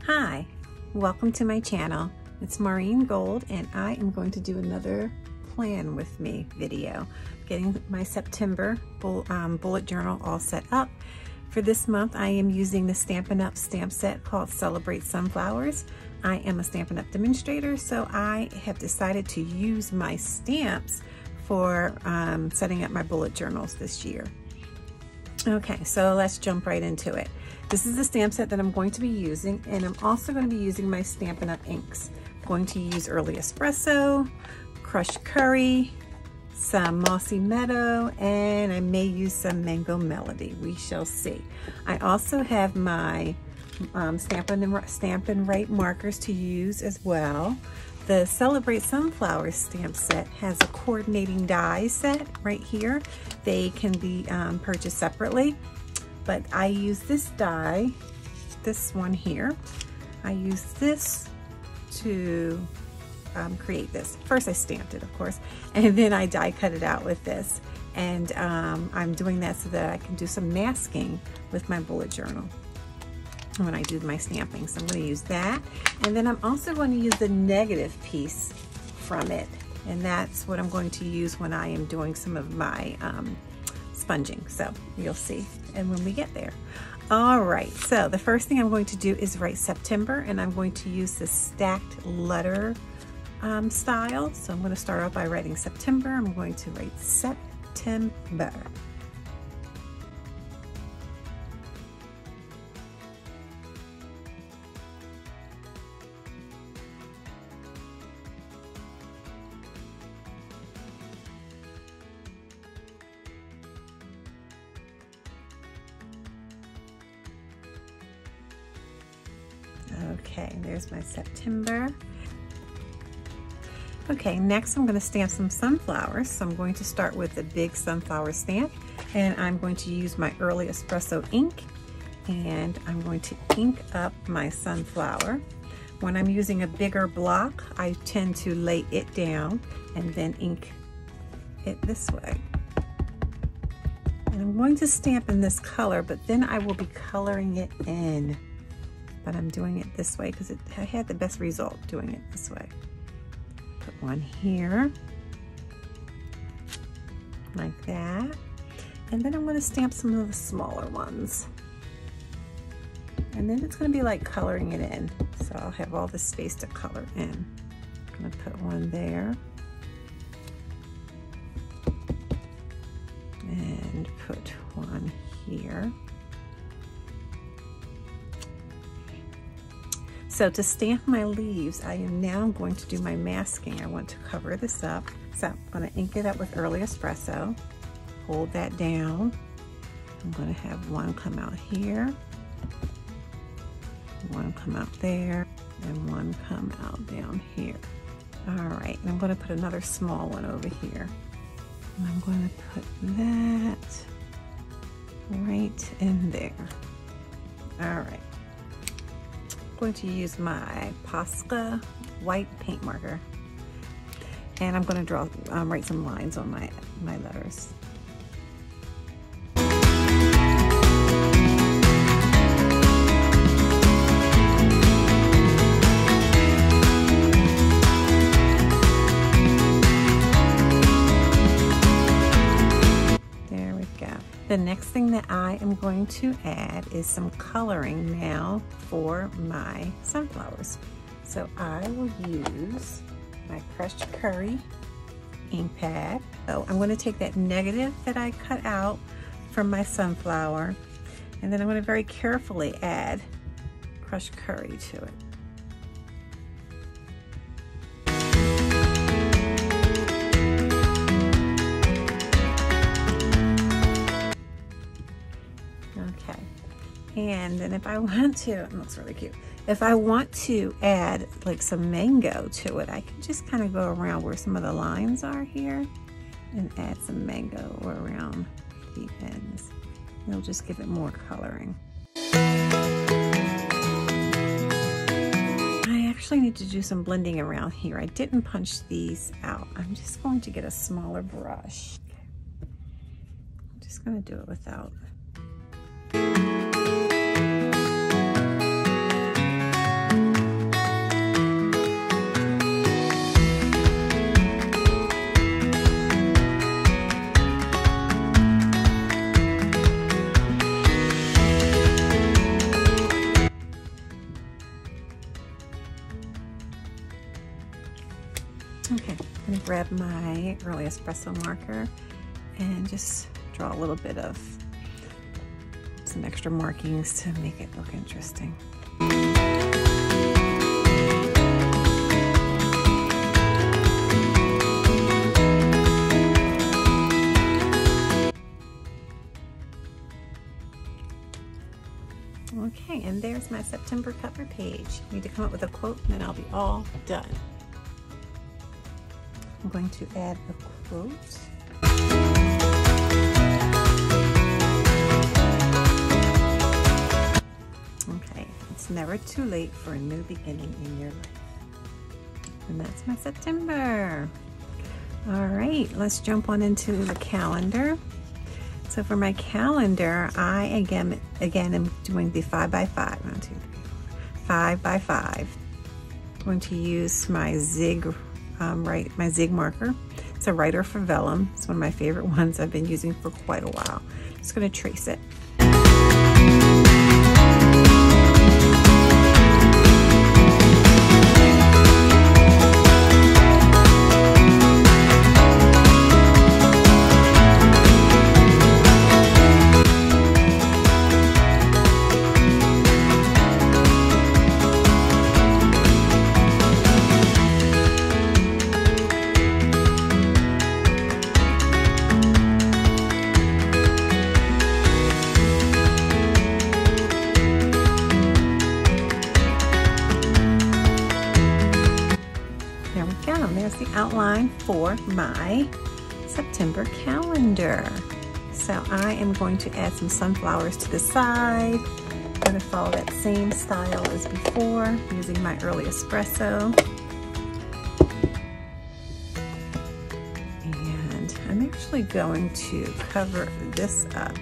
Hi, welcome to my channel. It's Maureen Gold and I am going to do another plan with me video. Getting my September bullet journal all set up. For this month I am using the Stampin' Up stamp set called Celebrate Sunflowers. I am a Stampin' Up demonstrator, so I have decided to use my stamps for setting up my bullet journals this year. Okay, so let's jump right into it. This is the stamp set that I'm going to be using, and I'm also going to be using my Stampin' Up inks. I'm going to use early Espresso, crushed curry, some Mossy Meadow, and I may use some Mango Melody. We shall see. I also have my Stampin' Right markers to use as well. The Celebrate Sunflowers stamp set has a coordinating die set right here. They can be purchased separately, but I use this die, this one here. I use this to create this. First I stamped it, of course, and then I die cut it out with this. And I'm doing that so that I can do some masking with my bullet journal when I do my stamping. So I'm going to use that, and then I'm also going to use the negative piece from it, and that's what I'm going to use when I am doing some of my sponging. So you'll see, and when we get there. All right, so the first thing I'm going to do is write September, and I'm going to use the stacked letter style. So I'm going to start off by writing September. I'm going to write September. Okay, there's my September. Okay, next I'm going to stamp some sunflowers. So I'm going to start with the big sunflower stamp, and I'm going to use my early Espresso ink, and I'm going to ink up my sunflower. When I'm using a bigger block, I tend to lay it down and then ink it this way. And I'm going to stamp in this color, but then I will be coloring it in. But I'm doing it this way because I had the best result doing it this way. Put one here, like that. And then I'm going to stamp some of the smaller ones. And then it's going to be like coloring it in. So I'll have all the space to color in. I'm going to put one there. And put one here. So to stamp my leaves, I am now going to do my masking. I want to cover this up. So I'm going to ink it up with early Espresso. Hold that down. I'm going to have one come out here, one come out there, and one come out down here. All right, and I'm going to put another small one over here. And I'm going to put that right in there. All right. Going to use my Posca white paint marker, and I'm going to write some lines on my letters. There we go. The next thing that I am going to add is some coloring now for my sunflowers. So I will use my crushed curry ink pad. So I'm going to take that negative that I cut out from my sunflower, and then I'm going to very carefully add crushed curry to it. And then if I want to, it looks really cute. If I want to add like some mango to it, I can just kind of go around where some of the lines are here and add some mango around the ends. It'll just give it more coloring. I actually need to do some blending around here. I didn't punch these out. I'm just going to get a smaller brush. I'm just going to do it without. grab my early espresso marker and just draw a little bit of some extra markings to make it look interesting. Okay, and there's my September cover page. I need to come up with a quote and then I'll be all done. I'm going to add a quote. Okay, it's never too late for a new beginning in your life. And that's my September. All right, let's jump on into the calendar. So for my calendar, I again am doing the 5x5. 1, 2, 3, 4, 5 by 5. I'm going to use my zig, my zig marker. It's a writer for vellum. It's one of my favorite ones I've been using for quite a while. I'm just going to trace it. There's the outline for my September calendar. So I am going to add some sunflowers to the side. I'm going to follow that same style as before using my early espresso. And I'm actually going to cover this up.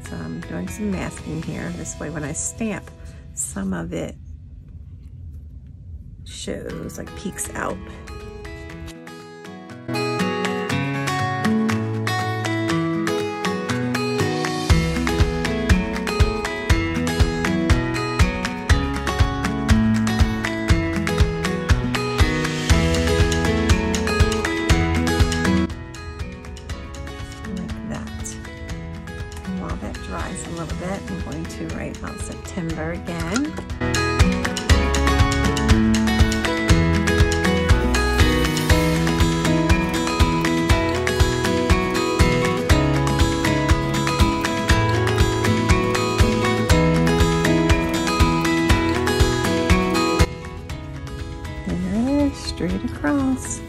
So I'm doing some masking here. This way when I stamp, some of it shows, like peeks out. Like that. And while that dries a little bit, I'm going to write out September again. Straight across.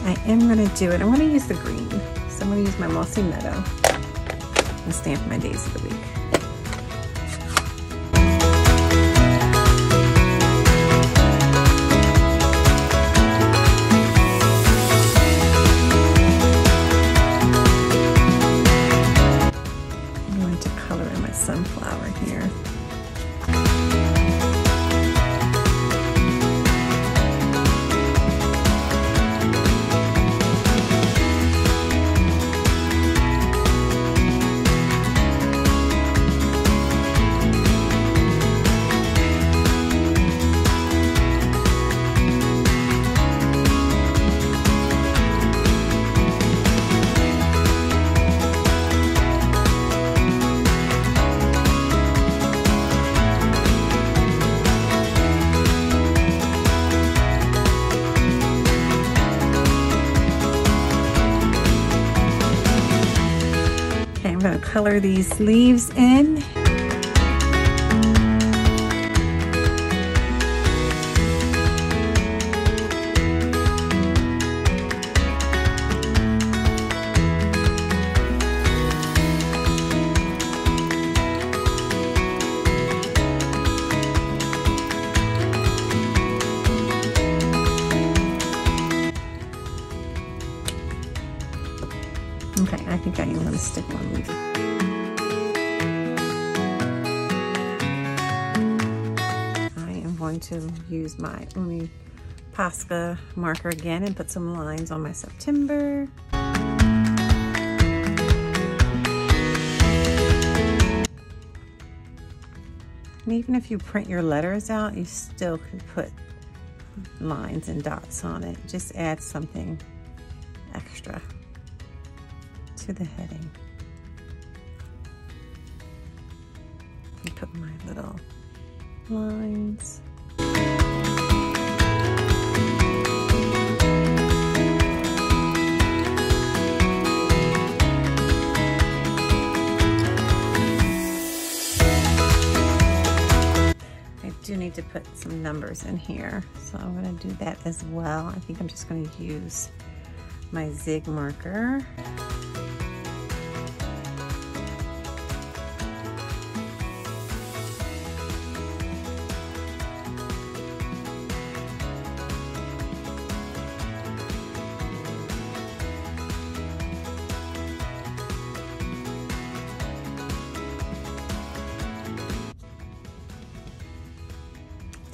I am going to do it. I'm going to use the green. So I'm going to use my Mossy Meadow and stamp my days of the week. I'm going to color in my sunflower here. I'm going to color these leaves in. Okay, I think I am going to stick one leaf. I am going to use my Uni Posca marker again and put some lines on my September. And even if you print your letters out, you still can put lines and dots on it. Just add something extra to the heading. And put my little lines. I do need to put some numbers in here, so I'm going to do that as well. I think I'm just going to use my zig marker.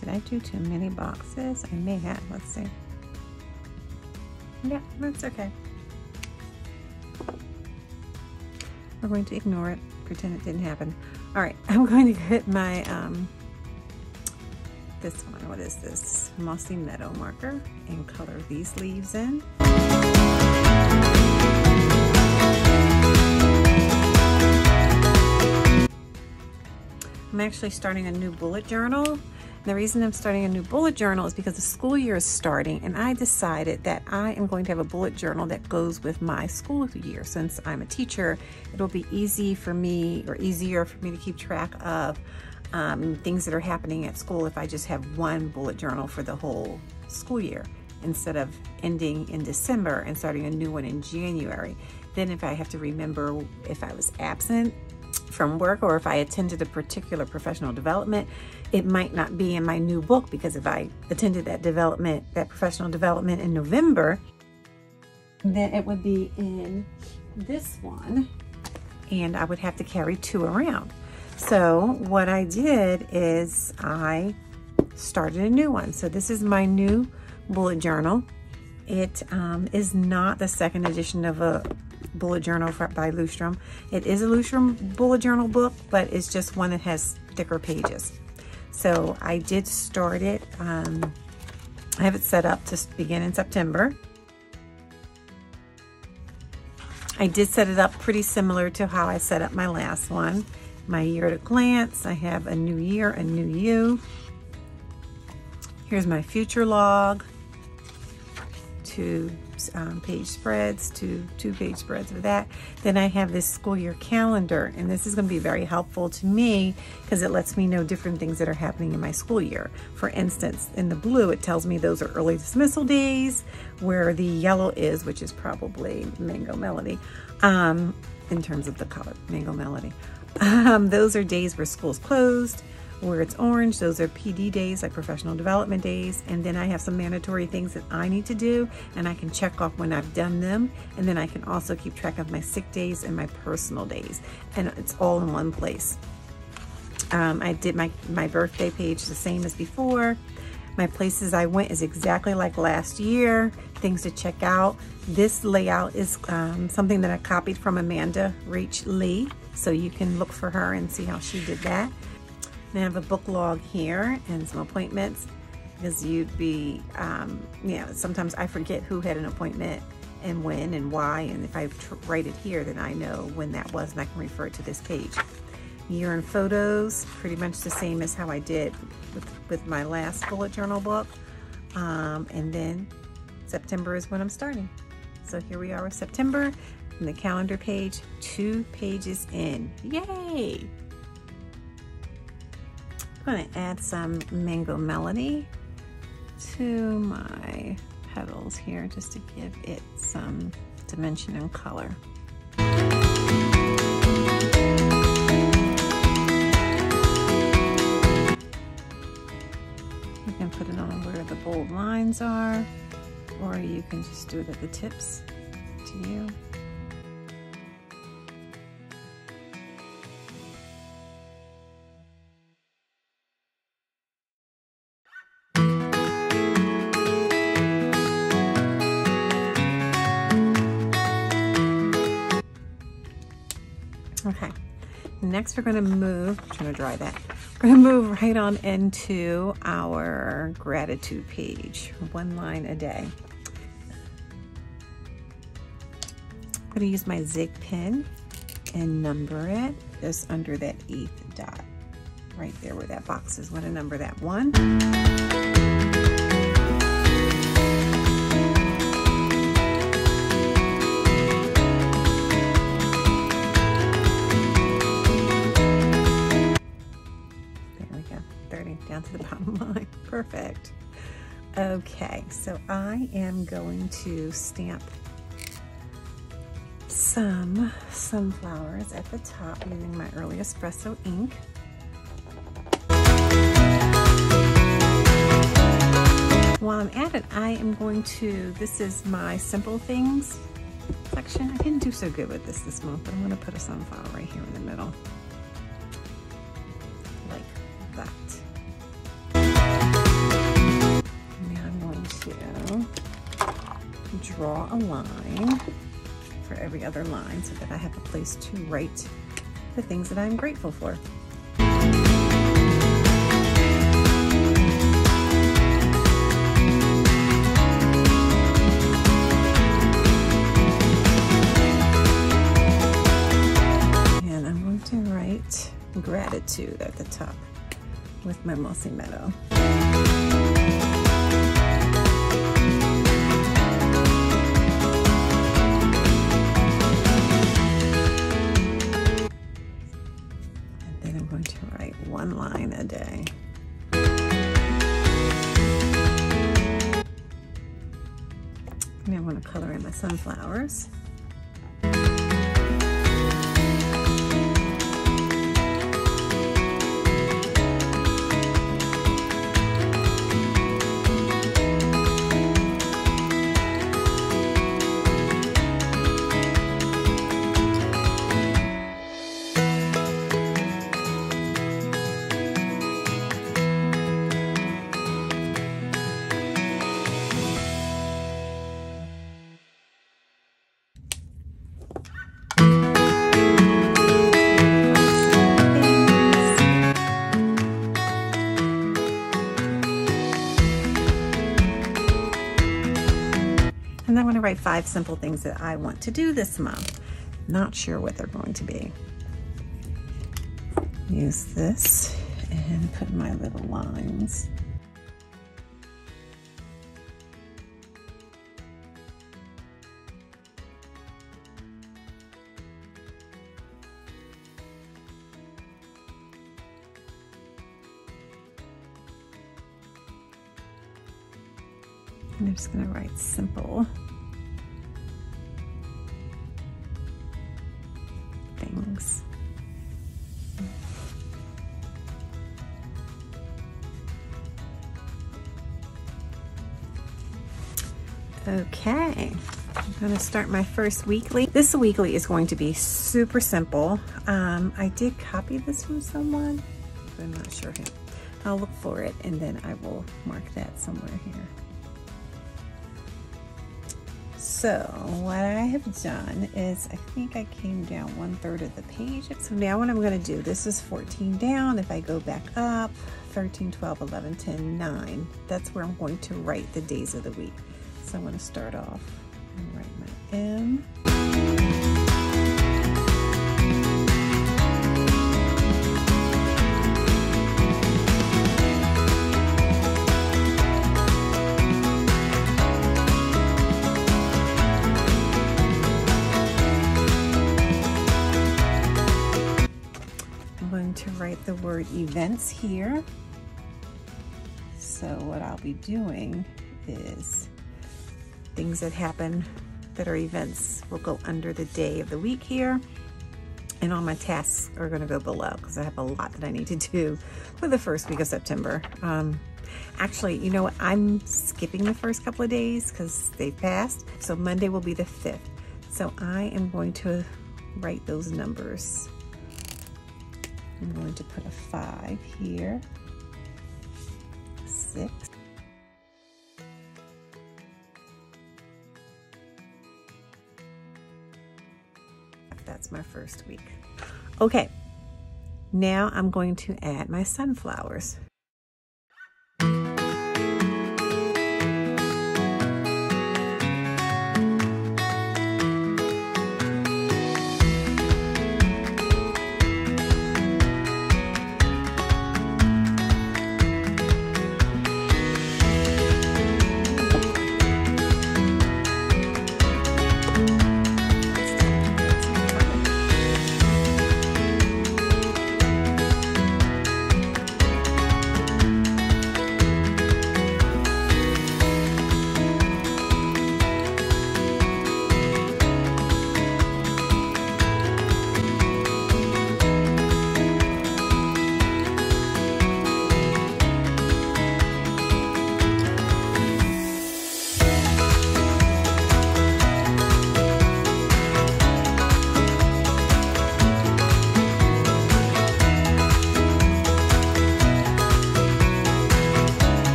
Did I do too many boxes? I may have. Let's see. Yeah, that's okay. We're going to ignore it, pretend it didn't happen. All right, I'm going to get my, this one, what is this? Mossy Meadow marker, and color these leaves in. I'm actually starting a new bullet journal. The reason I'm starting a new bullet journal is because the school year is starting, and I decided that I am going to have a bullet journal that goes with my school year. Since I'm a teacher, it'll be easier for me to keep track of things that are happening at school if I just have one bullet journal for the whole school year, instead of ending in December and starting a new one in January. Then if I have to remember if I was absent from work or if I attended a particular professional development, it might not be in my new book, because if I attended that professional development in November, then it would be in this one and I would have to carry two around. So what I did is I started a new one. So this is my new bullet journal. It is not the second edition of a bullet journal by Lustrum. It is a Lustrum bullet journal book, but it's just one that has thicker pages. So I did start it. I have it set up to begin in September. I did set it up pretty similar to how I set up my last one. My year at a glance. I have a new year, a new you. Here's my future log. Two page spreads, two page spreads of that. Then I have this school year calendar, and this is going to be very helpful to me because it lets me know different things that are happening in my school year. For instance, in the blue, it tells me those are early dismissal days, where the yellow is, which is probably Mango Melody, in terms of the color, Mango Melody. Those are days where school's closed. Where it's orange, those are PD days, like professional development days. And then I have some mandatory things that I need to do, and I can check off when I've done them. And then I can also keep track of my sick days and my personal days. And it's all in one place. I did my birthday page the same as before. My places I went is exactly like last year. Things to check out. This layout is something that I copied from Amanda Rach Lee. So you can look for her and see how she did that. I have a book log here and some appointments, because you'd be, sometimes I forget who had an appointment and when and why, and if I write it here, then I know when that was and I can refer to this page. Year in photos, pretty much the same as how I did with my last bullet journal book. And then September is when I'm starting. So here we are with September, and the calendar page, 2 pages in. Yay! I'm going to add some Mango Melody to my petals here, just to give it some dimension and color. You can put it on where the bold lines are, or you can just do it at the tips, to you. next we're going to move, I'm trying to dry that. We're going to move right on into our gratitude page, one line a day. I'm going to use my zig pen and number it just under that 8th dot. Right there where that box is. I want to number that 1. There we go. 30 down to the bottom line. Perfect. Okay, so I am going to stamp some sunflowers at the top using my early espresso ink. While I'm at it, I am going to, this is my simple things section. I didn't do so good with this month, but I'm going to put a sunflower right here in the middle, like that. Now I'm going to draw a line for every other line so that I have a place to write the things that I'm grateful for. Gratitude at the top with my Mossy Meadow. And then I'm going to write one line a day. And I want to color in my sunflowers. And I'm going to write 5 simple things that I want to do this month. Not sure what they're going to be. Use this and put my little lines. And I'm just going to write simple things. Okay, I'm going to start my first weekly. This weekly is going to be super simple. I did copy this from someone, but I'm not sure who. I'll look for it and then I will mark that somewhere here. So what I have done is I think I came down 1/3 of the page. So now what I'm going to do, this is 14 down. If I go back up, 13, 12, 11, 10, 9, that's where I'm going to write the days of the week. So I'm going to start off and write my M. To write the word events here. So what I'll be doing is things that happen that are events will go under the day of the week here, and all my tasks are going to go below because I have a lot that I need to do for the first week of September. Actually, you know what, I'm skipping the first couple of days because they've passed, so Monday will be the 5th. So I am going to write those numbers. I'm going to put a 5 here, 6, that's my first week. Okay, Now I'm going to add my sunflowers.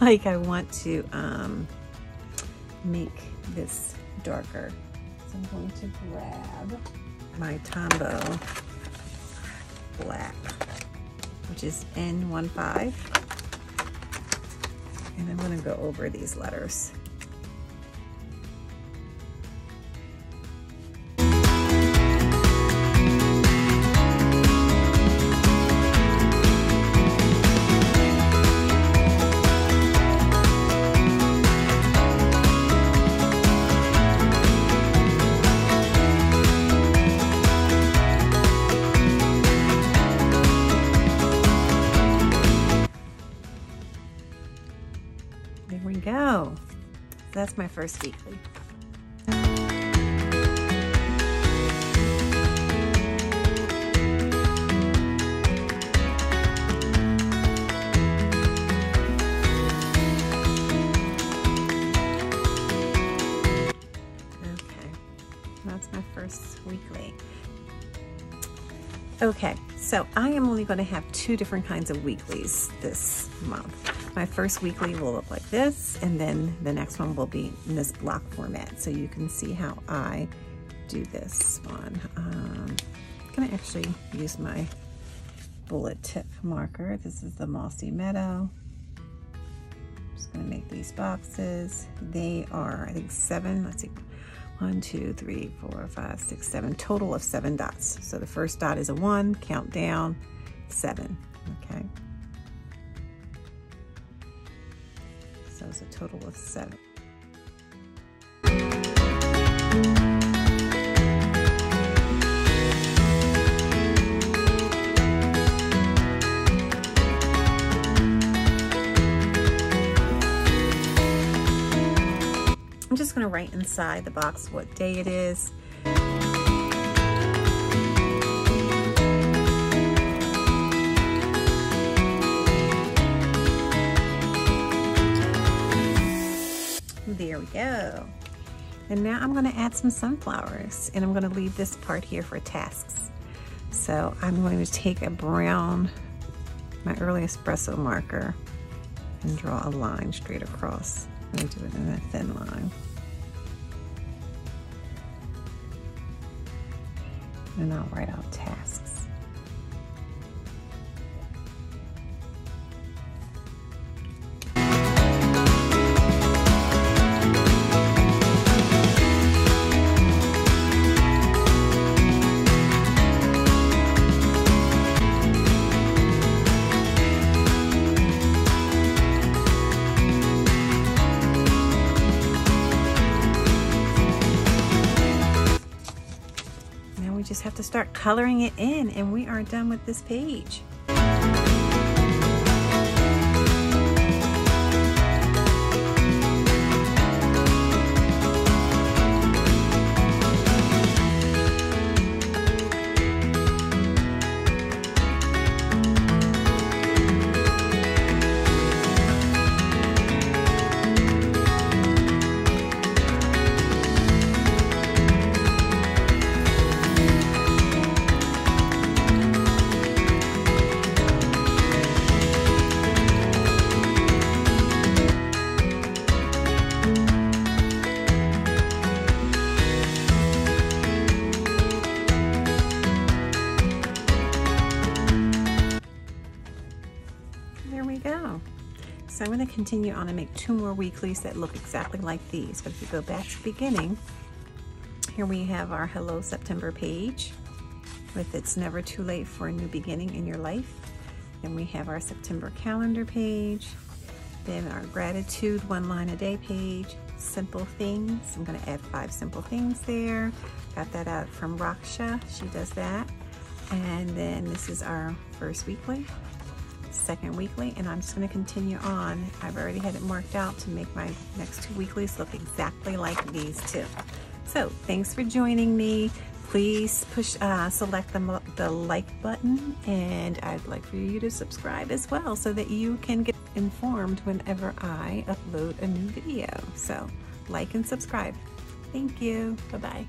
Like I want to make this darker. So I'm going to grab my Tombow black, which is N15, and I'm going to go over these letters. There we go. That's my first weekly. Okay, that's my first weekly. Okay, so I am only going to have 2 different kinds of weeklies this month. My first weekly will look like this, and then the next one will be in this block format, so you can see how I do this one. I'm going to actually use my bullet tip marker. This is the Mossy Meadow. I'm just going to make these boxes. They are, I think, 7. Let's see. 1, 2, 3, 4, 5, 6, 7. Total of 7 dots. So the first dot is a 1. Count down 7. Okay. So it's a total of 7. I'm just going to write inside the box what day it is. There we go. And now I'm going to add some sunflowers, and I'm going to leave this part here for tasks. So I'm going to take a brown, my early espresso marker, and draw a line straight across. I'm going to do it in a thin line. And I'll write out tasks. Just have to start coloring it in, and we are done with this page. So I'm going to continue on and make 2 more weeklies that look exactly like these. But if you go back to the beginning, here we have our Hello September page with It's Never Too Late for a New Beginning in Your Life. Then we have our September calendar page. Then our gratitude 1 line a day page. Simple things. I'm going to add 5 simple things there. Got that out from Raksha. She does that. And then this is our first weekly, second weekly, and I'm just going to continue on. I've already had it marked out to make my next 2 weeklies look exactly like these 2. So thanks for joining me. Please select the like button, and I'd like for you to subscribe as well so that you can get informed whenever I upload a new video. So like and subscribe. Thank you. Bye-bye.